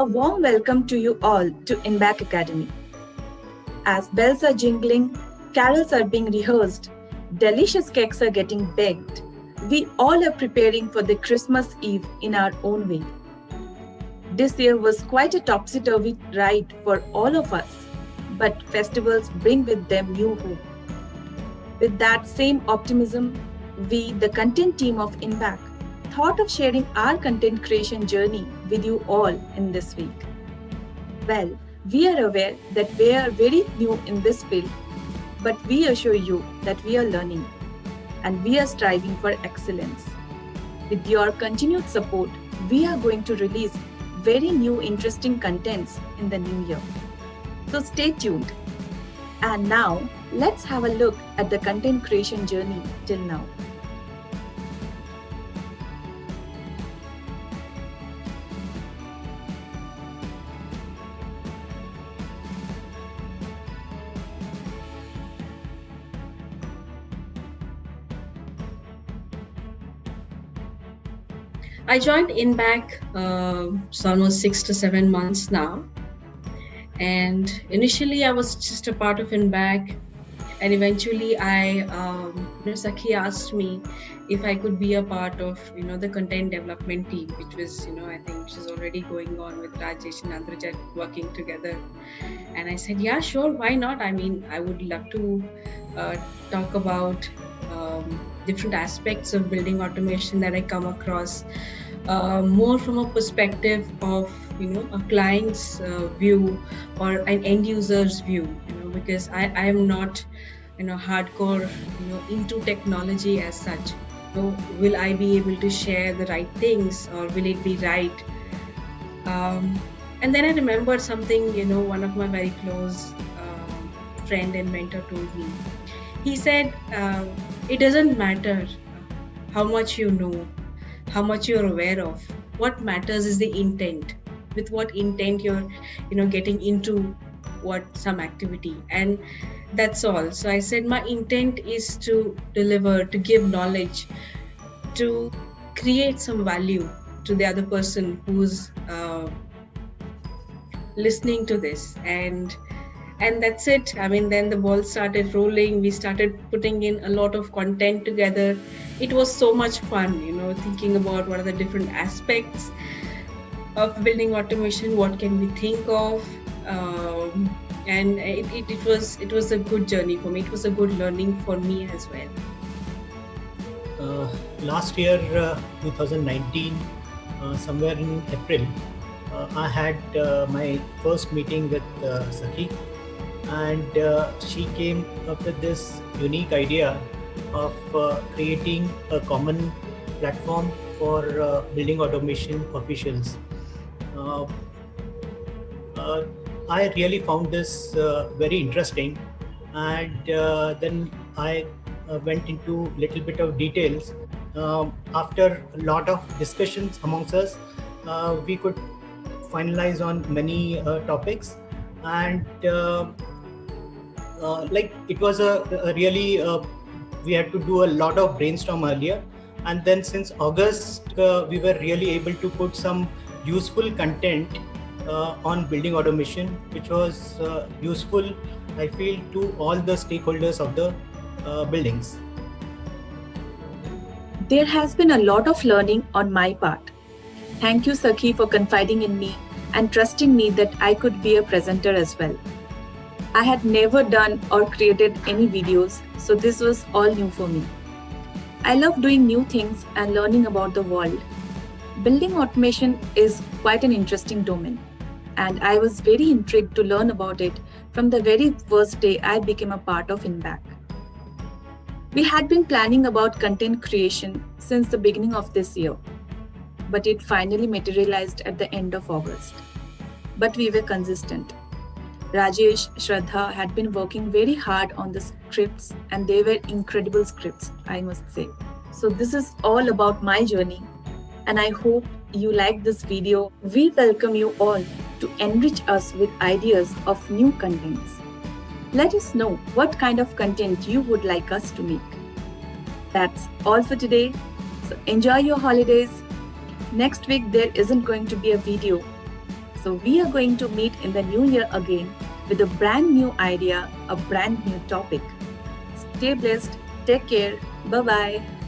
A warm welcome to you all to InBack Academy. As bells are jingling, carols are being rehearsed, delicious cakes are getting baked, we all are preparing for the Christmas Eve in our own way. This year was quite a topsy-turvy ride for all of us, but festivals bring with them new hope. With that same optimism, we, the content team of InBack, thought of sharing our content creation journey with you all in this week. Well, we are aware that we are very new in this field, but we assure you that we are learning and we are striving for excellence. With your continued support, we are going to release very new interesting contents in the new year. So stay tuned. And now, let's have a look at the content creation journey till now. I joined InBack it's almost 6 to 7 months now. And initially I was just a part of InBack, and eventually Sakhi asked me if I could be a part of the content development team, which was I think which is already going on with Rajesh and Andrajat working together. And I said, yeah, sure, why not? I mean, I would love to talk about different aspects of building automation that I come across, more from a perspective of a client's view or an end user's view, because I am not hardcore into technology as such. So will I be able to share the right things, or will it be right? And then I remembered something one of my very close friend and mentor told me. He said, it doesn't matter how much you know, how much you're aware of. What matters is the intent. With what intent you're getting into some activity, and that's all. So I said my intent is to deliver, to give knowledge, to create some value to the other person who's listening to this, and that's it. I mean, then the ball started rolling. We started putting in a lot of content together. It was so much fun, thinking about what are the different aspects of building automation, what can we think of, and it was a good journey for me. It was a good learning for me as well. Last year, 2019, somewhere in April, I had my first meeting with Sakhi, and she came up with this unique idea of creating a common platform for building automation officials. I really found this very interesting, and then I went into a little bit of details. After a lot of discussions amongst us, we could finalize on many topics, and it was a really we had to do a lot of brainstorm earlier, and then since August we were really able to put some useful content on building automation, which was useful, I feel, to all the stakeholders of the buildings. There has been a lot of learning on my part. Thank you, Sakhi, for confiding in me and trusting me that I could be a presenter as well. I had never done or created any videos, so this was all new for me. I love doing new things and learning about the world. Building automation is quite an interesting domain, and I was very intrigued to learn about it from the very first day I became a part of InBack. We had been planning about content creation since the beginning of this year, but it finally materialized at the end of August. But we were consistent. Rajesh, Shraddha had been working very hard on the scripts, and they were incredible scripts, I must say. So this is all about my journey, and I hope you like this video. We welcome you all to enrich us with ideas of new contents. Let us know what kind of content you would like us to make. That's all for today. So enjoy your holidays. Next week there isn't going to be a video. So we are going to meet in the new year again with a brand new idea, a brand new topic. Stay blessed. Take care. Bye bye.